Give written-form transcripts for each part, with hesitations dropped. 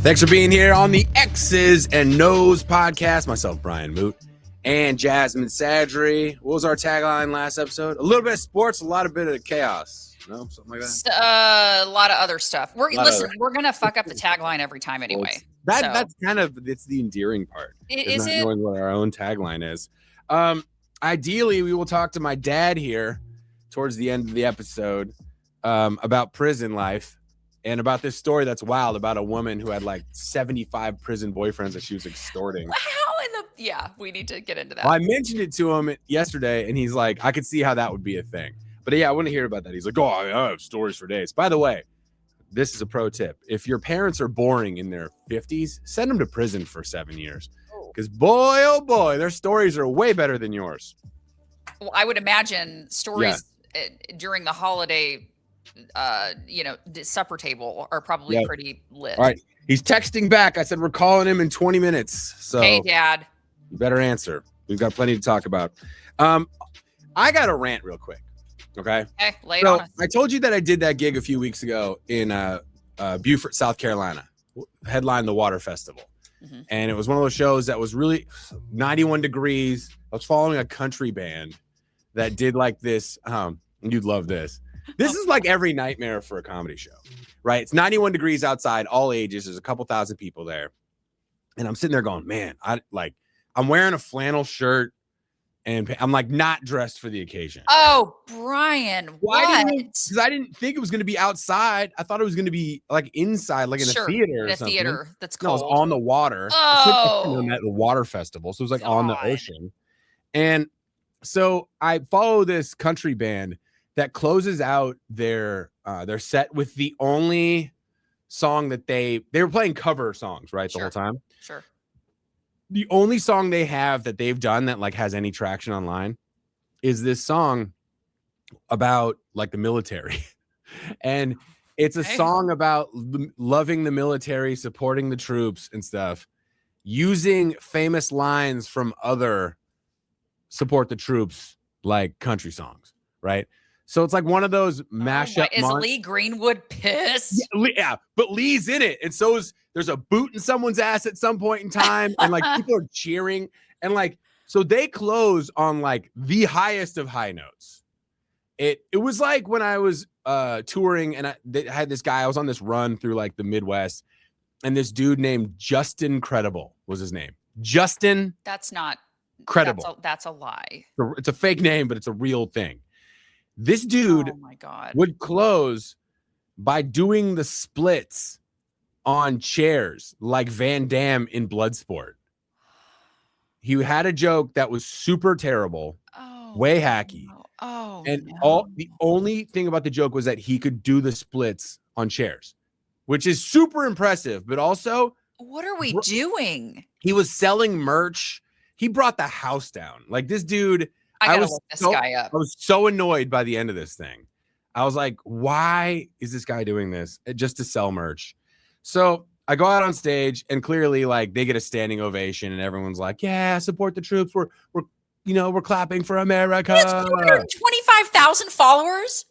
Thanks for being here on the X's and No's podcast. Myself, Brian Moote, and Jasmine Sadry. What was our tagline last episode? A little bit of sports, a lot of bit of chaos. No, something like that. A lot of other stuff. We're gonna fuck up the tagline every time anyway. That's kind of it's the endearing part. Is not it? Knowing what our own tagline is. Ideally, we will talk to my dad here towards the end of the episode about prison life. And about this story that's wild about a woman who had like 75 prison boyfriends that she was extorting. We need to get into that. Well, I mentioned it to him yesterday, and he's like, I could see how that would be a thing. But yeah, I want to hear about that. He's like, oh, I have stories for days. By the way, this is a pro tip. If your parents are boring in their 50s, send them to prison for 7 years. Because boy, oh boy, their stories are way better than yours. Well, I would imagine stories during the holiday the supper table are probably pretty lit. All right. He's texting back. I said, we're calling him in 20 minutes. So hey, Dad. You better answer. We've got plenty to talk about. I got a rant real quick. Okay. Okay, lay it on us. I told you that I did that gig a few weeks ago in Beaufort, South Carolina, headlined the Water Festival. Mm-hmm. And it was one of those shows that was really 91 degrees. I was following a country band that did like this. You'd love this. This is like every nightmare for a comedy show, right? It's 91 degrees outside, all ages. There's a couple thousand people there. And I'm sitting there going, man, I'm wearing a flannel shirt and I'm like not dressed for the occasion. Oh, Brian, what? Because I didn't think it was going to be outside. I thought it was going to be like inside, like in a theater or something. Theater that's cold. No, it was on the water. Oh. At the Water Festival. So it was like on the ocean. And so I follow this country band that closes out their set with the only song that they were playing cover songs, right? The whole time. Sure. The only song they have that they've done that like has any traction online is this song about like the military. And it's a song about loving the military, supporting the troops and stuff, using famous lines from other support the troops like country songs, right? So it's like one of those mashup. Is Lee Greenwood pissed? Yeah, but Lee's in it. And so there's a boot in someone's ass at some point in time. And like people are cheering. And like, so they close on like the highest of high notes. It was like when I was touring and I had this guy, I was on this run through like the Midwest. And this dude named Justin Credible was his name. Justin. That's not Credible. That's a lie. It's a fake name, but it's a real thing. This dude would close by doing the splits on chairs like Van Damme in Bloodsport. He had a joke that was super terrible, way hacky. The only thing about the joke was that he could do the splits on chairs, which is super impressive, but also what are we doing? He was selling merch. He brought the house down. Like this dude, I gotta look this guy up. I was so annoyed by the end of this thing. I was like, why is this guy doing this just to sell merch? So I go out on stage and clearly like they get a standing ovation and everyone's like, yeah, support the troops. We're clapping for America. He has 225,000 followers.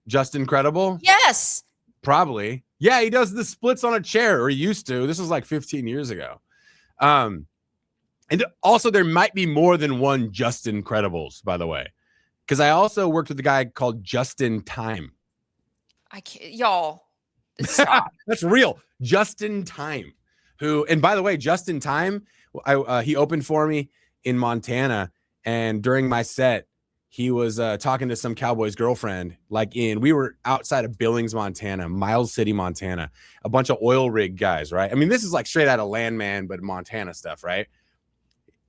Justin Credible? Yes. Probably. Yeah, he does the splits on a chair, or he used to. This was like 15 years ago. And also, there might be more than one Justin Credibles, by the way, because I also worked with a guy called Justin Time. I can't, y'all. Stop. That's real, Justin Time. Who, and by the way, Justin Time, he opened for me in Montana, and during my set, he was talking to some cowboy's girlfriend. We were outside of Billings, Montana, Miles City, Montana, a bunch of oil rig guys, right? I mean, this is like straight out of Landman, but Montana stuff, right?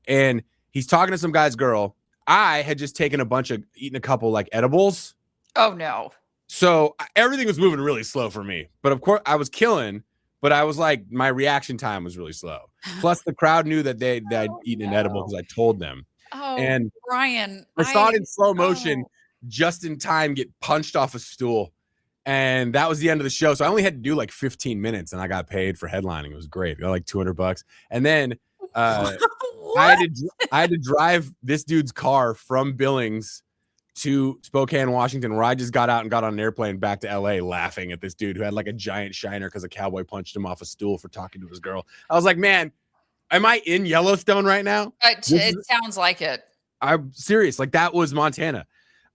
And he's talking to some guy's girl. I had just eaten a couple like edibles. Oh no. So everything was moving really slow for me. But of course I was killing, but I was like, my reaction time was really slow. Plus the crowd knew that I'd eaten an edible because I told them. Oh, and Brian. I saw it in slow motion, just in time, get punched off a stool. And that was the end of the show. So I only had to do like 15 minutes and I got paid for headlining. It was great. I got like $200. And then I had to drive this dude's car from Billings to Spokane, Washington, where I just got out and got on an airplane back to LA laughing at this dude who had like a giant shiner because a cowboy punched him off a stool for talking to his girl. I was like, man, am I in Yellowstone right now? It sounds like it. I'm serious. Like that was Montana.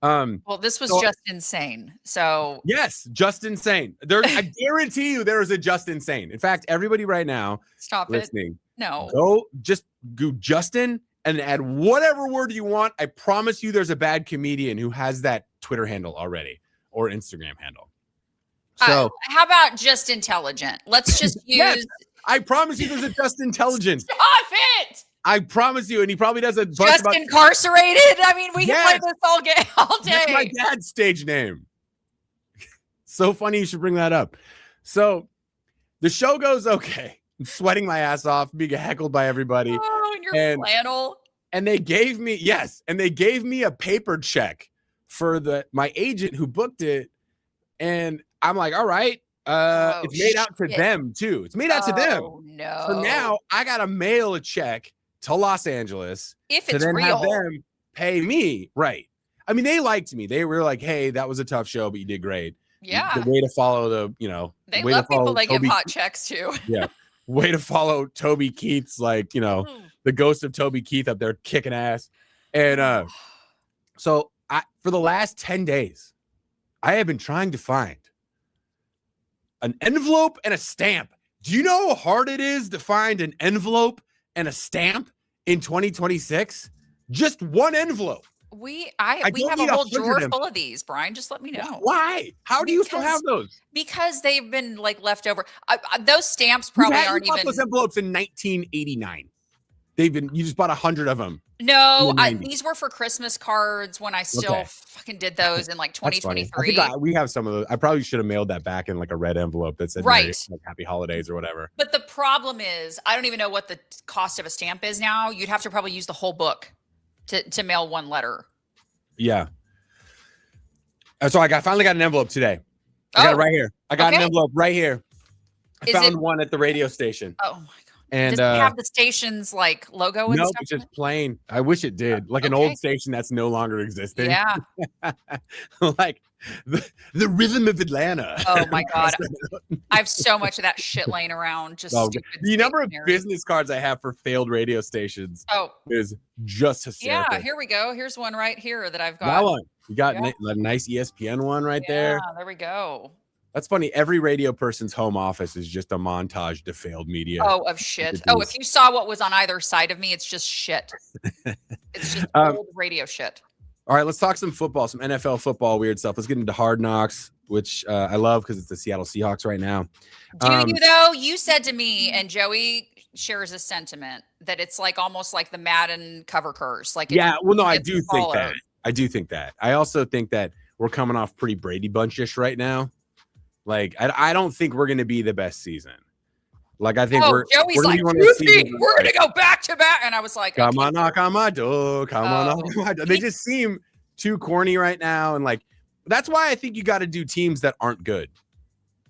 Well, this was just insane. So yes, just insane. I guarantee you there is a just insane. In fact, everybody right now listening, go Justin and add whatever word you want. I promise you there's a bad comedian who has that Twitter handle already or Instagram handle. So how about just intelligent? Let's just use. Yes, I promise you there's a just intelligent. Stop it. I promise you, and he probably does a bunch just about incarcerated. I mean, we can play this all day. That's my dad's stage name. So funny you should bring that up. So the show goes okay. I'm sweating my ass off, being heckled by everybody. Oh, and your flannel. And they gave me a paper check for my agent who booked it. And I'm like, all right. It's made out to them too. It's made out to them. No. So now I gotta mail a check to Los Angeles if to it's then real. have them pay me. Right. I mean, they liked me. They were like, hey, that was a tough show, but you did great. Yeah. The way to follow they love people that give hot checks too. Yeah. Way to follow Toby Keith's, the ghost of Toby Keith up there kicking ass. And so for the last 10 days, I have been trying to find an envelope and a stamp. Do you know how hard it is to find an envelope and a stamp in 2026? Just one envelope. We have a whole drawer full of these, Brian. Just let me know. Why? How do you still have those? Because they've been like left over. Those stamps probably aren't even. Those envelopes in 1989. You just bought 100 of them. No, these were for Christmas cards when I still fucking did those in like 2023. I think we have some of those. I probably should have mailed that back in like a red envelope that said Happy Holidays or whatever. But the problem is, I don't even know what the cost of a stamp is now. You'd have to probably use the whole book to mail one letter. Yeah. So I finally got an envelope today. I got it right here. I got an envelope right here. I found one at the radio station. Oh my God. And does it have the station's like logo and stuff? No, it's just plain. I wish it did. Like an old station that's no longer existing. Yeah. Like the rhythm of Atlanta. Oh my God. I have so much of that shit laying around. Just the number of business cards I have for failed radio stations is just hysterical. Yeah, here we go. Here's one right here that I've got. That one. You got a nice ESPN one right there. Yeah, there we go. That's funny. Every radio person's home office is just a montage to failed media. Oh, of shit. Oh, if you saw what was on either side of me, it's just shit. It's just old radio shit. All right, let's talk some football, some NFL football weird stuff. Let's get into Hard Knocks, which I love because it's the Seattle Seahawks right now. Do you though? You said to me, and Joey shares a sentiment that it's like almost like the Madden cover curse. Like I do think that. I do think that. I also think that we're coming off pretty Brady Bunch-ish right now. Like, I don't think we're going to be the best season. Like, I think Joey's like, we're going to go back to back. And I was like, come on, knock on my door. Come on, knock on my door. They just seem too corny right now. And like, that's why I think you got to do teams that aren't good.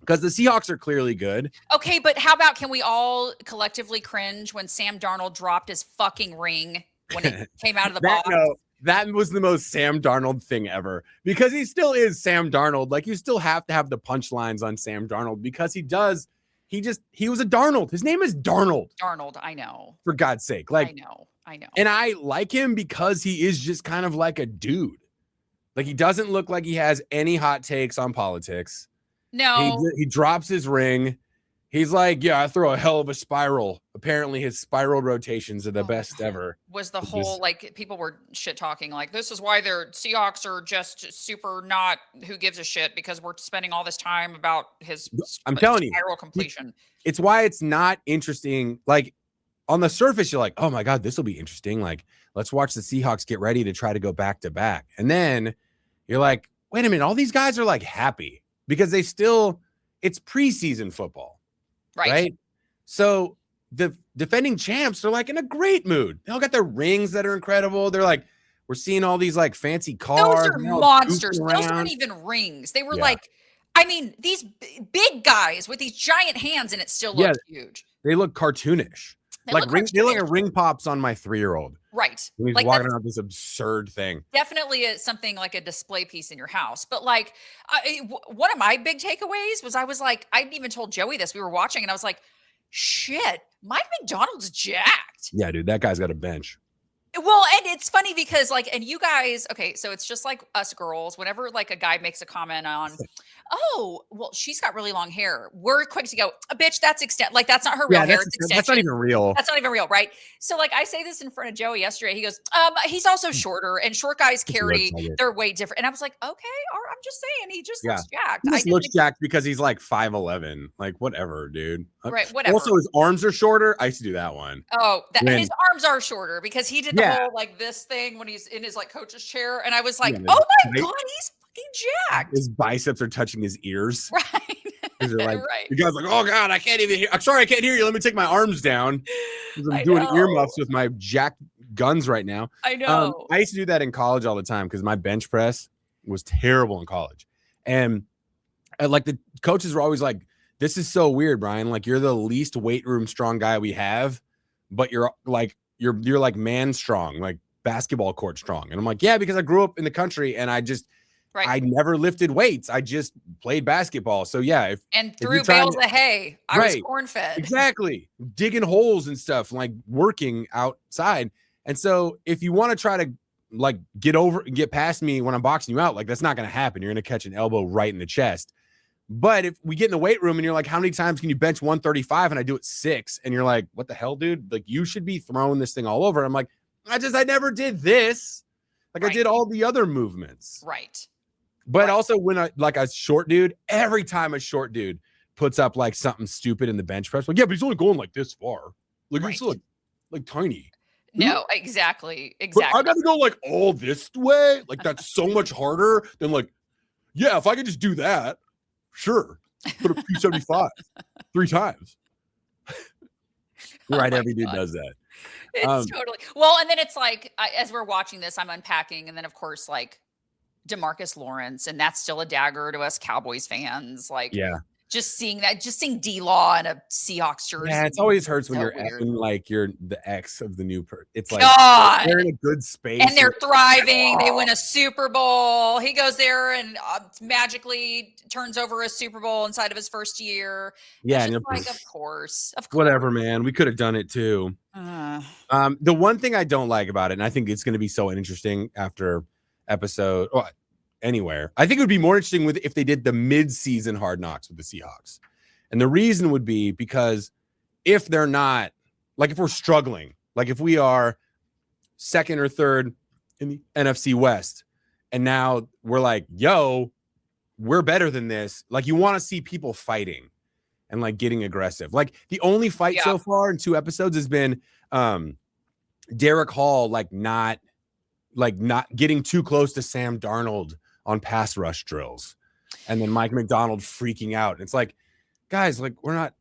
Because the Seahawks are clearly good. Okay, but how about can we all collectively cringe when Sam Darnold dropped his fucking ring when it came out of the box? That was the most Sam Darnold thing ever because he still is Sam Darnold. Like you still have to have the punchlines on Sam Darnold because he was a Darnold. His name is Darnold. Darnold, I know. For God's sake. Like I know. And I like him because he is just kind of like a dude. Like he doesn't look like he has any hot takes on politics. No. He drops his ring. He's like, yeah, I throw a hell of a spiral. Apparently his spiral rotations are the best ever. Was the whole, like, people were shit talking, like, this is why their Seahawks are just super not who gives a shit because we're spending all this time about his spiral completion. It's why it's not interesting. Like, on the surface, you're like, oh my God, this will be interesting. Like, let's watch the Seahawks get ready to try to go back to back. And then you're like, wait a minute, all these guys are like happy because it's preseason football. Right. So the defending champs are like in a great mood. They all got their rings that are incredible. They're like, we're seeing all these like fancy cars. Those are monsters. Those weren't even rings. They were like, I mean, these big guys with these giant hands and it still looked huge. They look cartoonish. They like look ring, they look cartoonish. like ring pops on my 3-year-old. Right. When he's Like walking around with this absurd thing. definitely something like a display piece in your house. But like, one of my big takeaways was I was like, I even told Joey this. We were watching, and I was like, "Shit, Mike McDonald's jacked." Yeah, dude, that guy's got a bench. Well, and it's funny because like, and you guys, okay, so it's just like us girls. Whenever like a guy makes a comment on, oh, well, she's got really long hair, we're quick to go, bitch, that's extent. Like that's not her real hair. It's extension. That's not even real. That's not even real, right? So like I say this in front of Joey yesterday. He goes, he's also shorter, and short guys carry their weight different. And I was like, okay, all right, I'm just saying, he just looks jacked. He just looks jacked because he's like 5'11". Like whatever, dude. Right, whatever. Also, his arms are shorter. I used to do that one. Oh, his arms are shorter because he did the whole like this thing when he's in his like coach's chair, and I was like, oh my god, he's fucking jacked. His biceps are touching his ears. Right. Like, right. The guy's like, oh god, I can't even hear. I'm sorry, I can't hear you. Let me take my arms down. I'm doing earmuffs with my jacked guns right now. I know. I used to do that in college all the time because my bench press was terrible in college, and like the coaches were always like, "This is so weird, Brian. Like you're the least weight room strong guy we have, but you're like man strong, like basketball court strong." And I'm like, yeah, because I grew up in the country and I never lifted weights. I just played basketball. So yeah. And threw bales of hay. I was corn fed. Exactly. Digging holes and stuff, like working outside. And so if you want to try to like get past me when I'm boxing you out, like that's not going to happen. You're going to catch an elbow right in the chest. But if we get in the weight room and you're like, how many times can you bench 135? And I do it 6. And you're like, what the hell, dude? Like you should be throwing this thing all over. I'm like, I never did this. Like I did all the other movements. Right. But also when a short dude, every time a short dude puts up like something stupid in the bench press, like, yeah, but he's only going like this far. Like he's like tiny. No, exactly. But I got to go like all this way. Like that's so much harder than like, yeah, if I could just do that, sure. Put up 275 3 times. Right, every dude does that. It's totally well, and then it's like as we're watching this, I'm unpacking, and then of course, like DeMarcus Lawrence, and that's still a dagger to us Cowboys fans. Like, just seeing D-Law in a Seahawks jersey. Yeah, it always hurts when you're like you're the ex of the new person. It's like they're in a good space and they're thriving. They win a Super Bowl. He goes there and magically turns over a Super Bowl inside of his first year. Yeah, and like of course, whatever, man. We could have done it too. The one thing I don't like about it, and I think it's going to be so interesting after episode anywhere. I think it would be more interesting if they did the mid-season Hard Knocks with the Seahawks. And the reason would be because if they're not, like if we're struggling, like if we are 2nd or 3rd in the NFC West, and now we're like, yo, we're better than this. Like you want to see people fighting and like getting aggressive. Like the only fight so far in 2 episodes has been Derek Hall not getting too close to Sam Darnold on pass rush drills, and then Mike McDonald freaking out. And it's like, guys, like we're not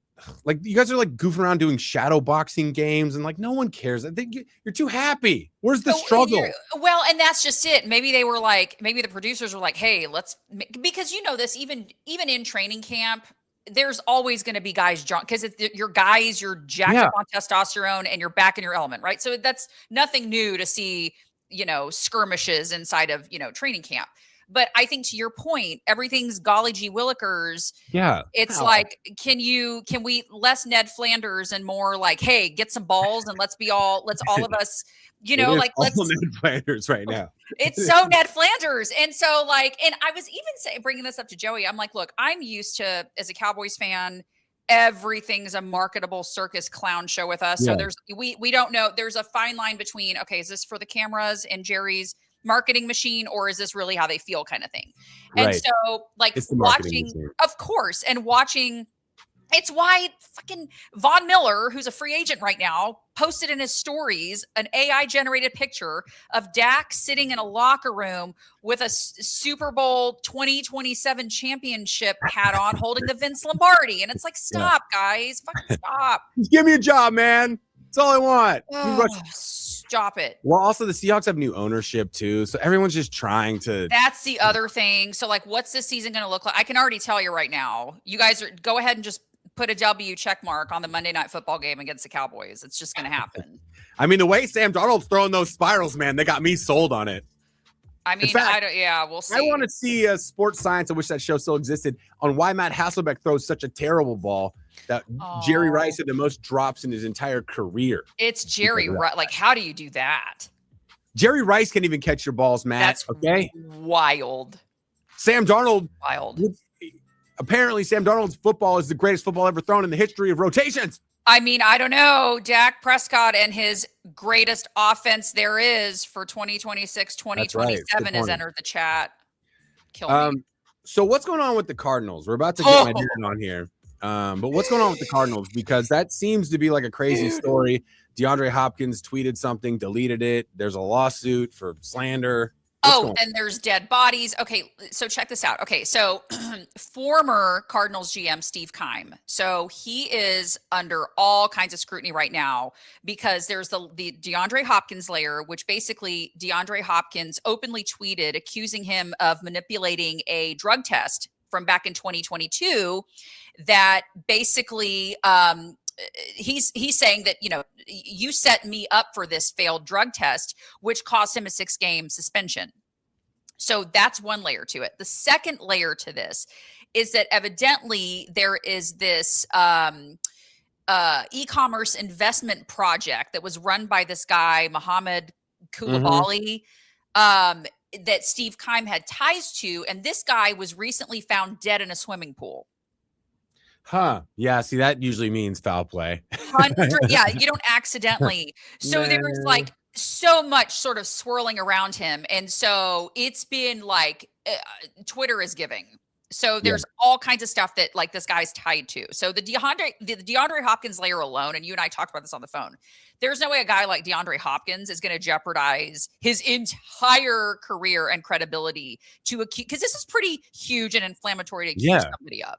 like you guys are like goofing around doing shadow boxing games, and like no one cares. I think you're too happy. Where's the struggle? Well, and that's just it. Maybe they were like, maybe the producers were like, hey, because you know this, even in training camp, there's always going to be guys drunk because you're jacked up on testosterone and you're back in your element, right? So that's nothing new to see, skirmishes inside of, training camp. But I think to your point, everything's golly gee willikers. Yeah. It's like, can we less Ned Flanders and more like, hey, get some balls and let's all of us, like let's Ned Flanders right now. It's so Ned Flanders. And so like, and I was even bringing this up to Joey. I'm like, look, I'm used to, as a Cowboys fan, everything's a marketable circus clown show with us. So we don't know. There's a fine line between, okay, is this for the cameras and Jerry's marketing machine, or is this really how they feel kind of thing? And so like watching, of course, and watching, it's why fucking Von Miller, who's a free agent right now, posted in his stories an AI generated picture of Dak sitting in a locker room with a Super Bowl 2027 championship hat on, holding the Vince Lombardi. And it's like, stop, guys, fucking stop. Just give me a job, man. That's all I want. Stop it. Well, also the Seahawks have new ownership too, so everyone's just trying to. That's the other thing. So, like, what's this season going to look like? I can already tell you right now. You guys go ahead and just put a W check mark on the Monday Night Football game against the Cowboys. It's just going to happen. I mean, the way Sam Darnold's throwing those spirals, man, they got me sold on it. I mean, fact, I don't. Yeah, we'll see. I want to see sports science. I wish that show still existed on why Matt Hasselbeck throws such a terrible ball that Jerry Rice had the most drops in his entire career. It's Jerry Rice. Like, how do you do that? Jerry Rice can't even catch your balls, Matt. That's okay. Wild. Sam Darnold. Wild. Apparently, Sam Darnold's football is the greatest football ever thrown in the history of rotations. I mean, I don't know. Dak Prescott and his greatest offense there is for 2026, 2027 has entered the chat. Kill me. So what's going on with the Cardinals? We're about to get my dude on here. But what's going on with the Cardinals? Because that seems to be like a crazy story. DeAndre Hopkins tweeted something, deleted it. There's a lawsuit for slander. And there's dead bodies. Okay, so check this out. Okay, so former Cardinals GM Steve Keim. So he is under all kinds of scrutiny right now because there's the DeAndre Hopkins layer, which basically DeAndre Hopkins openly tweeted accusing him of manipulating a drug test from back in 2022 that basically he's saying that, you know, you set me up for this failed drug test, which cost him a 6-game suspension. So that's one layer to it. The second layer to this is that evidently there is this e-commerce investment project that was run by this guy, Mohammed Koulibaly, that Steve Keim had ties to. And this guy was recently found dead in a swimming pool. Huh. Yeah. See, that usually means foul play. Yeah. You don't accidentally. So there's like so much sort of swirling around him. And so it's been like Twitter is giving. So there's all kinds of stuff that like this guy's tied to. So the DeAndre Hopkins layer alone, and you and I talked about this on the phone, there's no way a guy like DeAndre Hopkins is going to jeopardize his entire career and credibility to accuse, because this is pretty huge and inflammatory to accuse somebody of.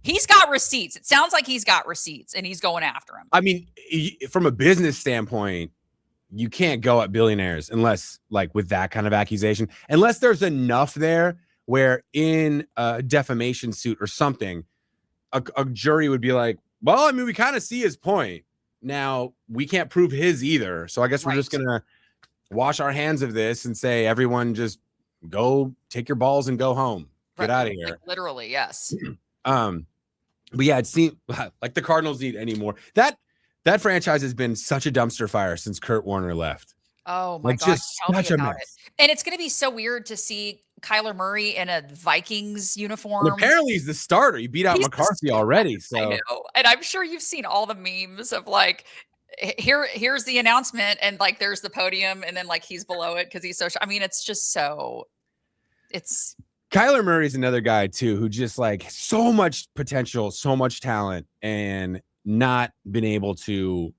He's got receipts. It sounds like he's got receipts and he's going after him. I mean, from a business standpoint, you can't go at billionaires unless like with that kind of accusation, unless there's enough there where in a defamation suit or something, a jury would be like, well, I mean, we kind of see his point. Now we can't prove his either. So I guess we're just going to wash our hands of this and say, everyone just go take your balls and go home. Get out of here. Like, literally. Yes. But yeah, it seems like the Cardinals need any more. That franchise has been such a dumpster fire since Kurt Warner left. Oh my gosh, tell me about it. And it's going to be so weird to see Kyler Murray in a Vikings uniform. Well, apparently he's the starter. He beat out McCarthy already. So I know. And I'm sure you've seen all the memes of like, here's the announcement, and like there's the podium, and then like he's below it because he's so. I mean, it's just so. It's. Kyler Murray's another guy too who just like so much potential, so much talent, and not been able to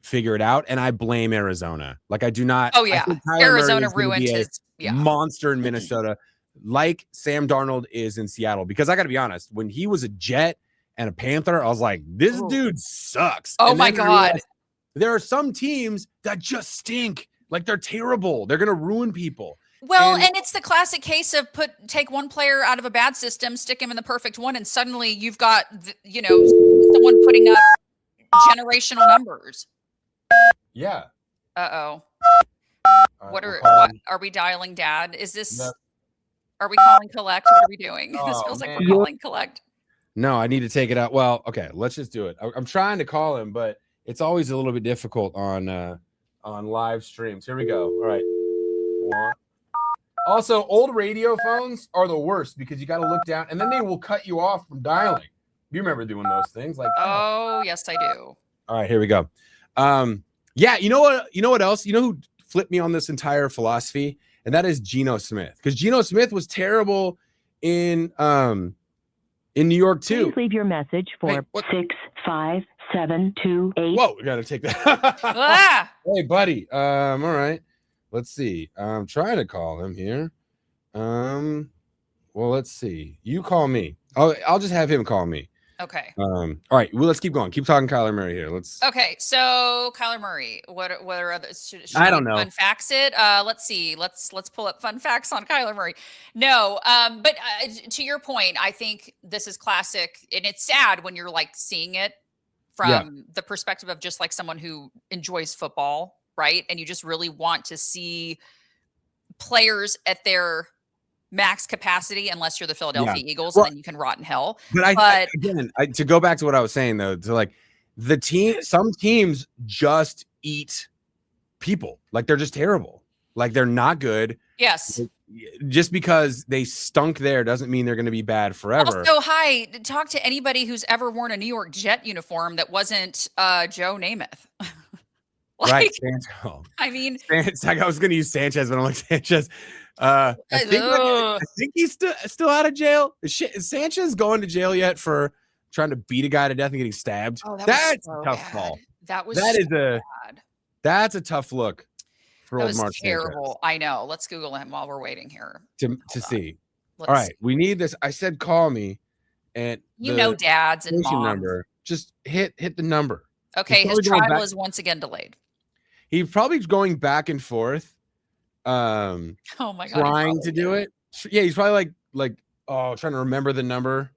figure it out. And I blame Arizona. Like I do not. Oh yeah, Arizona ruined his monster in Minnesota, like Sam Darnold is in Seattle. Because I got to be honest, when he was a Jet and a Panther, I was like, this dude sucks. Oh my God. There are some teams that just stink. Like they're terrible. They're gonna ruin people. Well, and it's the classic case of take one player out of a bad system, stick him in the perfect one, and suddenly you've got, someone putting up generational numbers. Yeah. Uh-oh. What are we dialing dad? Is this, are we calling collect? What are we doing? This feels like we're calling collect. No, I need to take it out. Well, okay, let's just do it. I'm trying to call him, but it's always a little bit difficult on live streams. Here we go. All right. Also, old radio phones are the worst because you got to look down and then they will cut you off from dialing. You remember doing those things? Like, oh, yes, I do. All right, here we go. Yeah, you know what else? You know who flipped me on this entire philosophy? And that is Geno Smith. Because Geno Smith was terrible in New York too. Please leave your message for 65728. Whoa, we gotta take that. Hey, buddy. All right. Let's see. I'm trying to call him here. Well, let's see. You call me. I'll just have him call me. Okay. All right. Well, let's keep going. Keep talking Kyler Murray here. Okay. So Kyler Murray, what are others? Should I don't know. Fun facts it. Let's see. Let's pull up fun facts on Kyler Murray. No. But to your point, I think this is classic, and it's sad when you're like seeing it from the perspective of just like someone who enjoys football, right? And you just really want to see players at their max capacity, unless you're the Philadelphia Eagles, and then you can rot in hell. But again, to go back to what I was saying though, to like some teams just eat people. Like they're just terrible. Like they're not good. Yes. Just because they stunk there doesn't mean they're going to be bad forever. Also, talk to anybody who's ever worn a New York Jet uniform that wasn't Joe Namath. Right. I mean, I was going to use Sanchez, but I'm like Sanchez. I think he's still out of jail. Is Sanchez going to jail yet for trying to beat a guy to death and getting stabbed? Oh, that's a tough fall. That's a tough look for old Mark terrible. Sanchez. I know. Let's Google him while we're waiting here to see. All right, we need this. I said call me, and dads and moms. Number. Just hit the number. Okay, his trial is once again delayed. He's probably going back and forth. Oh my God! Trying to do it. Yeah, he's probably like trying to remember the number.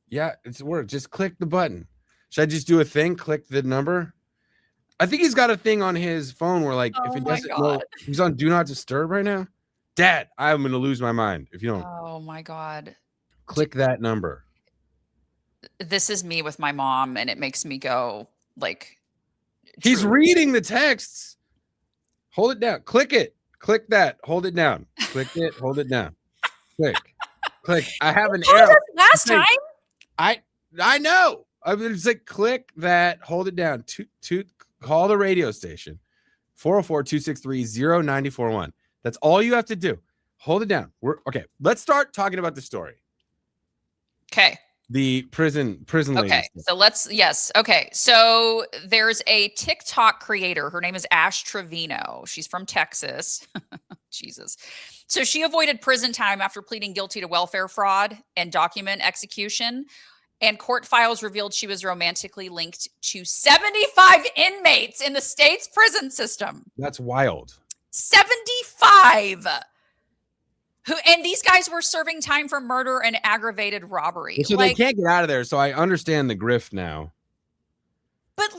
Yeah, it's worked. Just click the button. Should I just do a thing? Click the number. I think he's got a thing on his phone where like if he doesn't know, he's on do not disturb right now. Dad, I'm gonna lose my mind if you don't. Oh my God! Click that number. This is me with my mom, and it makes me go like. He's reading the texts. Hold it down. Click it. Click that. Hold it down. Click it. Hold it down. Click. Click. I have an arrow. Last time. I know. I was like, click that. Hold it down. Call the radio station. 404-263-0941. That's all you have to do. Hold it down. Okay. Let's start talking about the story. Okay. The prison lady. Okay, so okay. So there's a TikTok creator. Her name is Ash Trevino. She's from Texas. Jesus. So she avoided prison time after pleading guilty to welfare fraud and document execution. And court files revealed she was romantically linked to 75 inmates in the state's prison system. That's wild. 75. And these guys were serving time for murder and aggravated robbery. So they can't get out of there. So I understand the grift now. But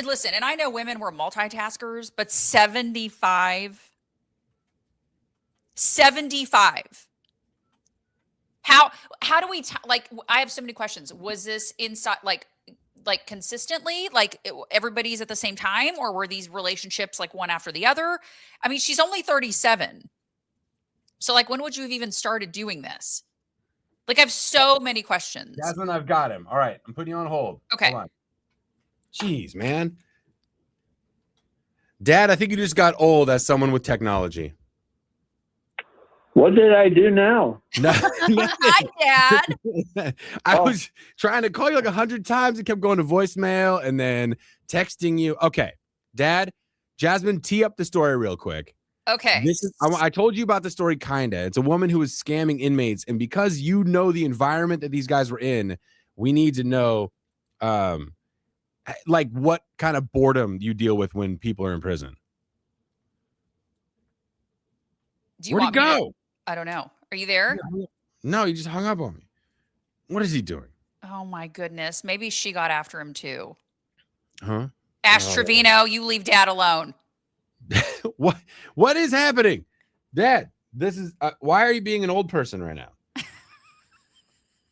listen, and I know women were multitaskers, but 75. How do we I have so many questions. Was this inside like consistently, everybody's at the same time, or were these relationships like one after the other? I mean, she's only 37. So when would you have even started doing this? I have so many questions. That's when I've got him. All right. I'm putting you on hold. Okay. Hold on. Jeez, man. Dad, I think you just got old as someone with technology. What did I do now? Hi, Dad. I was trying to call you 100 times. It kept going to voicemail and then texting you. Okay, Dad, Jasmine, tee up the story real quick. Okay. I told you about the story, kinda. It's a woman who was scamming inmates, and because you know the environment that these guys were in, we need to know, what kind of boredom you deal with when people are in prison. Where'd he go? I don't know. Are you there? No, he just hung up on me. What is he doing? Oh my goodness. Maybe she got after him too. Huh? Ash Trevino, you leave Dad alone. What is happening? Dad, this is why are you being an old person right now? I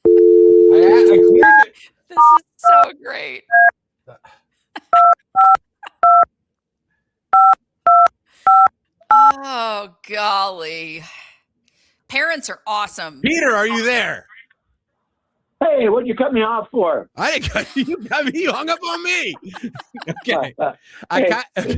cleared it. This is so great. Oh golly. Parents are awesome. Peter, are you there? Hey, what'd you cut me off for? I didn't cut you. You hung up on me. Okay. It's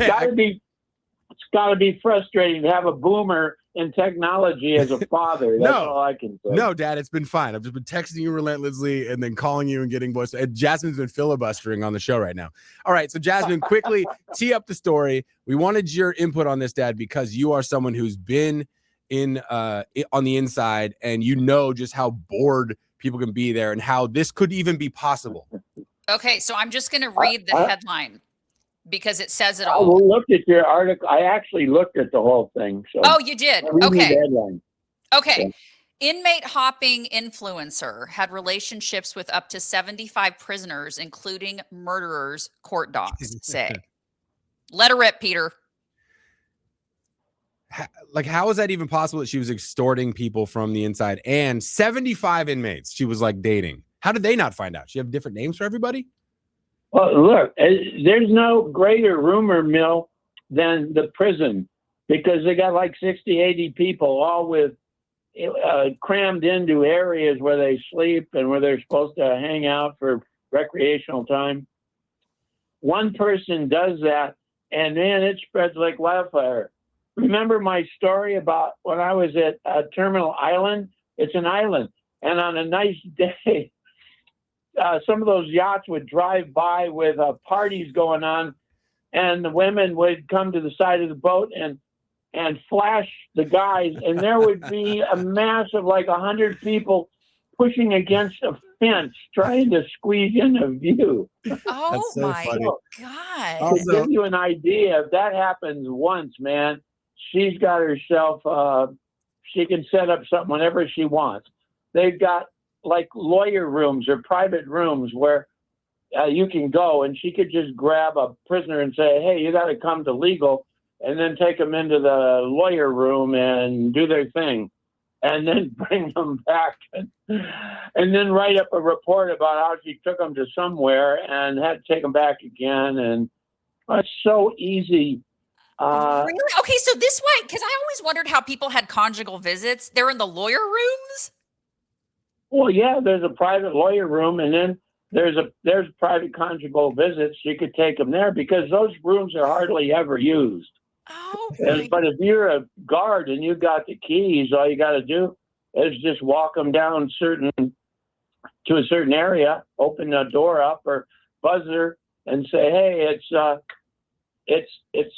gotta be frustrating to have a boomer in technology as a father. That's all I can say. No, Dad, it's been fine. I've just been texting you relentlessly and then calling you and getting voice. And Jasmine's been filibustering on the show right now. All right, so Jasmine, quickly tee up the story. We wanted your input on this, Dad, because you are someone who's been on the inside, and you know just how bored people can be there and how this could even be possible. Okay, so I'm just going to read the headline because it says it I all. looked at your article. I actually looked at the whole thing. So oh, you did? Okay. Okay. Yeah. Inmate hopping influencer had relationships with up to 75 prisoners, including murderers, court docs say. Let her rip, Peter. Like, how is that even possible that she was extorting people from the inside and 75 inmates she was like dating? How did they not find out? She have different names for everybody? Well, look, there's no greater rumor mill than the prison because they got like 60, 80 people all with crammed into areas where they sleep and where they're supposed to hang out for recreational time. One person does that, and man, it spreads like wildfire. Remember my story about when I was at Terminal Island? It's an island, and on a nice day, some of those yachts would drive by with parties going on, and the women would come to the side of the boat and flash the guys, and there would be a mass of like 100 people pushing against a fence trying to squeeze in a view. Oh so my funny. God. To give you an idea, if that happens once, man, she's got herself, she can set up something whenever she wants. They've got like lawyer rooms or private rooms where you can go, and she could just grab a prisoner and say, hey, you got to come to legal, and then take them into the lawyer room and do their thing, and then bring them back, and then write up a report about how she took them to somewhere and had to take them back again. And it's so easy. Really? Okay, so this way, because I always wondered how people had conjugal visits. They're in the lawyer rooms? Well, yeah, there's a private lawyer room, and then there's private conjugal visits. You could take them there because those rooms are hardly ever used. Oh, but if you're a guard and you got the keys, all you got to do is just walk them down to a certain area, open the door up or buzzer, and say, "Hey, it's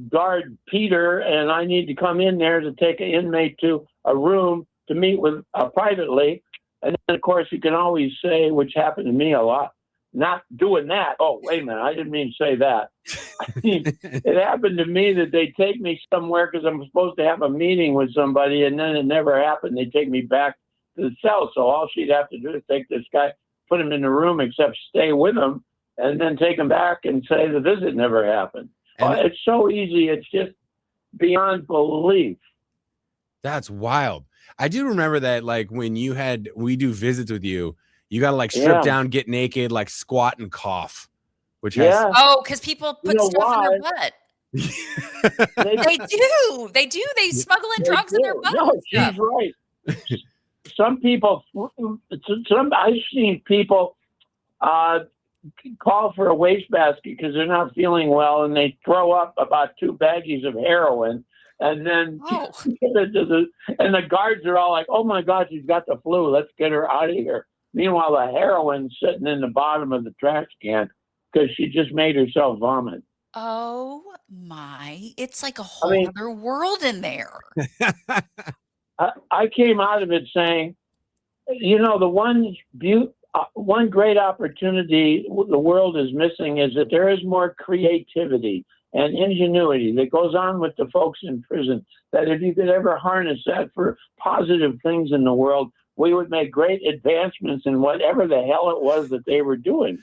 guard Peter, and I need to come in there to take an inmate to a room to meet with privately." And then, of course, you can always say, which happened to me a lot, not doing that. Oh, wait a minute. I didn't mean to say that. I mean, it happened to me that they take me somewhere because I'm supposed to have a meeting with somebody, and then it never happened. They take me back to the cell. So all she'd have to do is take this guy, put him in the room, except stay with him, and then take him back and say the visit never happened. It's so easy. It's just beyond belief. That's wild. I do remember that, like, when we do visits with you, you got to like strip down, get naked, like squat and cough, which has. Oh, because people put stuff in their butt. They do. They smuggle in drugs in their butt. No, she's right. Some people, I've seen people call for a wastebasket because they're not feeling well, and they throw up about 2 baggies of heroin. And then and the guards are all like, oh, my God, she's got the flu. Let's get her out of here. Meanwhile, the heroin's sitting in the bottom of the trash can because she just made herself vomit. Oh, my. It's like a whole other world in there. I came out of it saying, the one great opportunity the world is missing is that there is more creativity and ingenuity that goes on with the folks in prison, that if you could ever harness that for positive things in the world, we would make great advancements in whatever the hell it was that they were doing.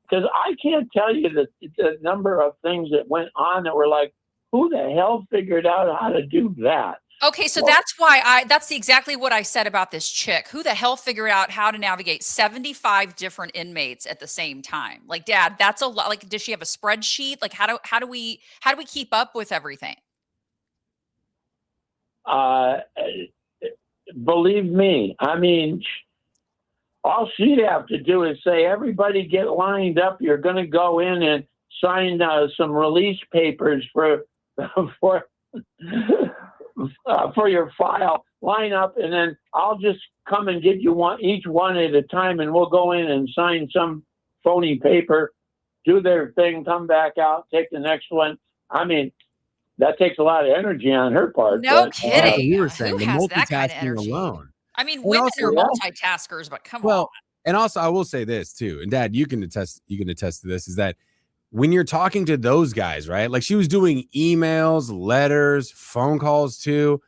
Because I can't tell you the number of things that went on that were like, who the hell figured out how to do that? Okay, so that's exactly what I said about this chick. Who the hell figured out how to navigate 75 different inmates at the same time? Like, Dad, that's a lot. Like, does she have a spreadsheet? Like, how do we keep up with everything? Believe me, I mean, all she'd have to do is say, everybody get lined up. You're going to go in and sign some release papers for your file. Line up, and then I'll just come and get you each one at a time, and we'll go in and sign some phony paper, do their thing, come back out, take the next one. I mean, that takes a lot of energy on her part. No but, kidding. That's what you were saying. the has that kind of multitasking energy? alone. I mean, women also, are multitaskers, but come on. And also, I will say this too, and Dad, you can attest to this, is that when you're talking to those guys, right? Like she was doing emails, letters, phone calls too.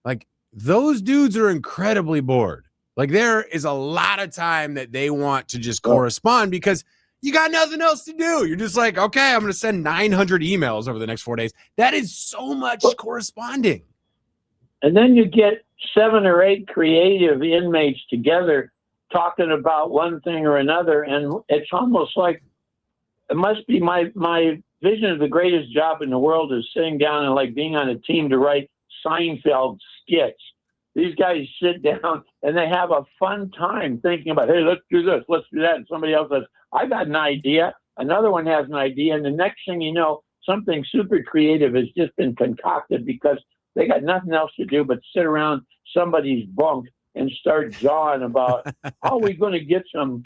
Like those dudes are incredibly bored. Like there is a lot of time that they want to just correspond because you got nothing else to do. You're just like, okay, I'm going to send 900 emails over the next 4 days. That is so much corresponding. And then you get 7 or 8 creative inmates together talking about one thing or another. And it's almost like, it must be my vision of the greatest job in the world is sitting down and like being on a team to write Seinfeld skits. These guys sit down and they have a fun time thinking about, hey, let's do this, let's do that. And somebody else says, I got an idea. Another one has an idea. And the next thing you know, something super creative has just been concocted because they got nothing else to do but sit around somebody's bunk and start jawing about how are we going to get some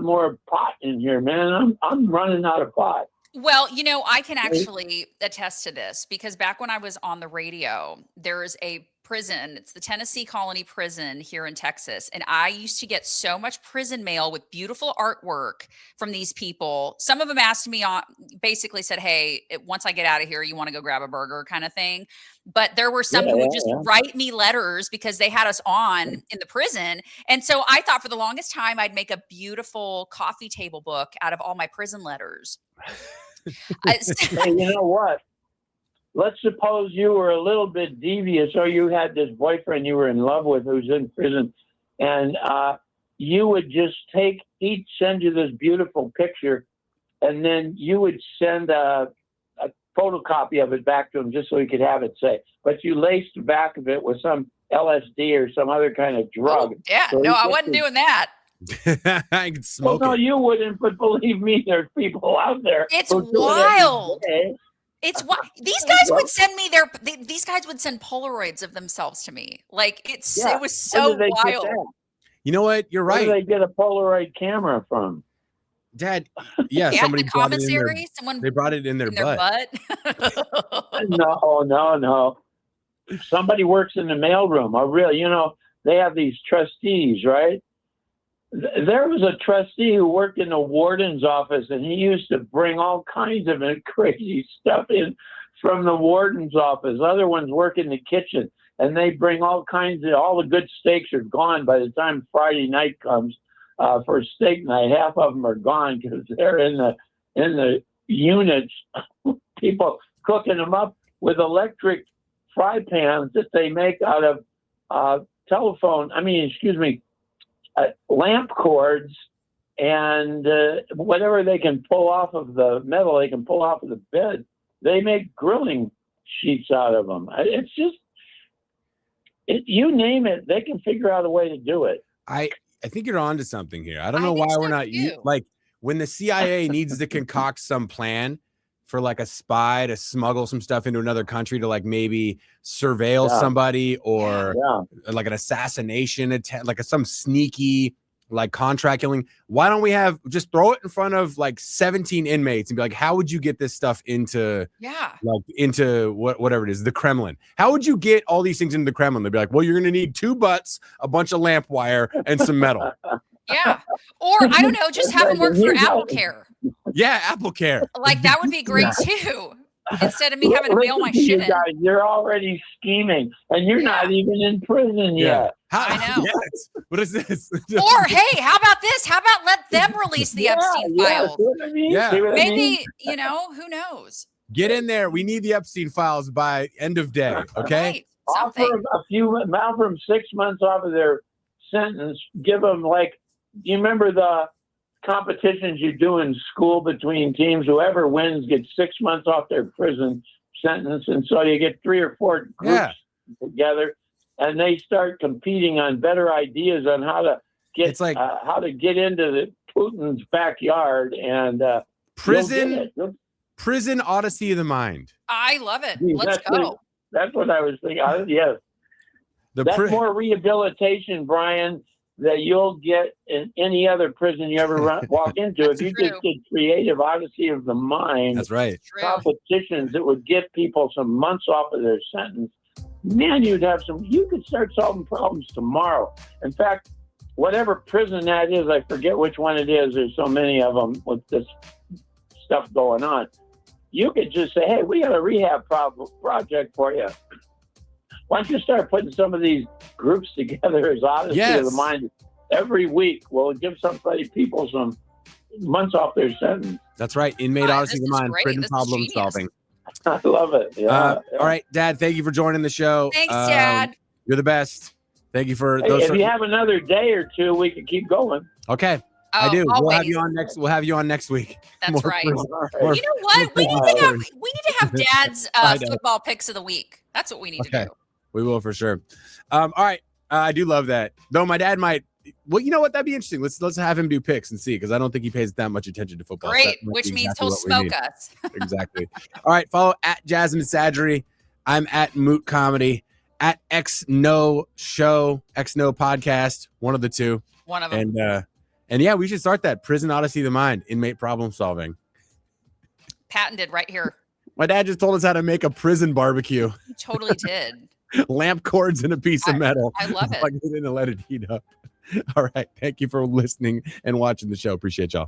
more pot in here, man? I'm running out of pot. Well, I can actually attest to this because back when I was on the radio, there's a prison. It's the Tennessee Colony Prison here in Texas. And I used to get so much prison mail with beautiful artwork from these people. Some of them asked me basically said, hey, once I get out of here, you want to go grab a burger kind of thing. But there were some who would just write me letters because they had us on in the prison. And so I thought for the longest time, I'd make a beautiful coffee table book out of all my prison letters. Hey, you know what? Let's suppose you were a little bit devious or you had this boyfriend you were in love with who's in prison and you would just he'd send you this beautiful picture and then you would send a photocopy of it back to him just so he could have it safe. But you laced the back of it with some LSD or some other kind of drug. Oh, yeah, so no, I wasn't doing that. I could smoke no, you wouldn't, but believe me, there's people out there. It's wild. It's what these guys would send me these guys would send Polaroids of themselves to me. Like it was so wild. You know what? You're right. Where do they get a Polaroid camera from? Dad, somebody brought it in they brought it in their butt. No. Somebody works in the mailroom. Or really, they have these trustees, right? There was a trustee who worked in the warden's office, and he used to bring all kinds of crazy stuff in from the warden's office. Other ones work in the kitchen, and they bring all the good steaks are gone by the time Friday night comes for steak night. Half of them are gone because they're in the units. People cooking them up with electric fry pans that they make out of lamp cords and whatever they can pull off of the metal, they can pull off of the bed. They make grilling sheets out of them. It's just, you name it, they can figure out a way to do it. I think you're onto something here. I don't know why we're not like when the CIA needs to concoct some plan for like a spy to smuggle some stuff into another country to like maybe surveil somebody or like an assassination attempt, like some sneaky like contract killing. Why don't we just throw it in front of like 17 inmates and be like, how would you get this stuff into whatever it is, the Kremlin? How would you get all these things into the Kremlin? They'd be like, well, you're going to need 2 butts, a bunch of lamp wire, and some metal. Yeah. Or I don't know, just have them work for Apple Care. Yeah, Apple Care. Like that would be great too. Instead of me having to mail my shit in. Guys, you're already scheming, and you're not even in prison yet. I know. Yes. What is this? Or hey, how about this? How about let them release the Epstein files? Maybe who knows? Get in there. We need the Epstein files by end of day. Okay. Right. Something. Offer them 6 months off of their sentence. Give them you remember the competitions you do in school between teams? Whoever wins gets 6 months off their prison sentence. And so you get 3 or 4 groups together and they start competing on better ideas on how to get into the Putin's backyard and prison odyssey of the mind. I love it. Let's go. That's what I was thinking. Yes. That's more rehabilitation, Brian, that you'll get in any other prison you ever walk into. If you just did creative odyssey of the mind, that's right, competitions that would get people some months off of their sentence, man, you could start solving problems tomorrow. In fact, whatever prison that is, I forget which one it is. There's so many of them with this stuff going on. You could just say, hey, we got a rehab project for you. Why don't you start putting some of these groups together as odyssey of the mind every week? We'll give people some months off their sentence. That's right. Inmate odyssey of the mind, prison problem solving. I love it. Yeah. All right, Dad, thank you for joining the show. Thanks, Dad. You're the best. Thank you for those. If you have another day or two, we can keep going. Okay. I do. We'll have you on next. We'll have you on next week. That's right. You know what? We need to have Dad's football picks of the week. That's what we need to do. We will for sure. All right. I do love that. Though my dad might. Well, you know what? That'd be interesting. Let's have him do picks and see, because I don't think he pays that much attention to football. Great, which means he'll smoke us. Exactly. All right. Follow at Jasmine Sadry. I'm at Moote Comedy. At X No Show, X No Podcast. One of the two. One of them. And yeah, we should start that. Prison Odyssey of the Mind, inmate problem solving. Patented right here. My dad just told us how to make a prison barbecue. He totally did. Lamp cords and a piece of metal. I love it. Plug it in and let it heat up. All right. Thank you for listening and watching the show. Appreciate y'all.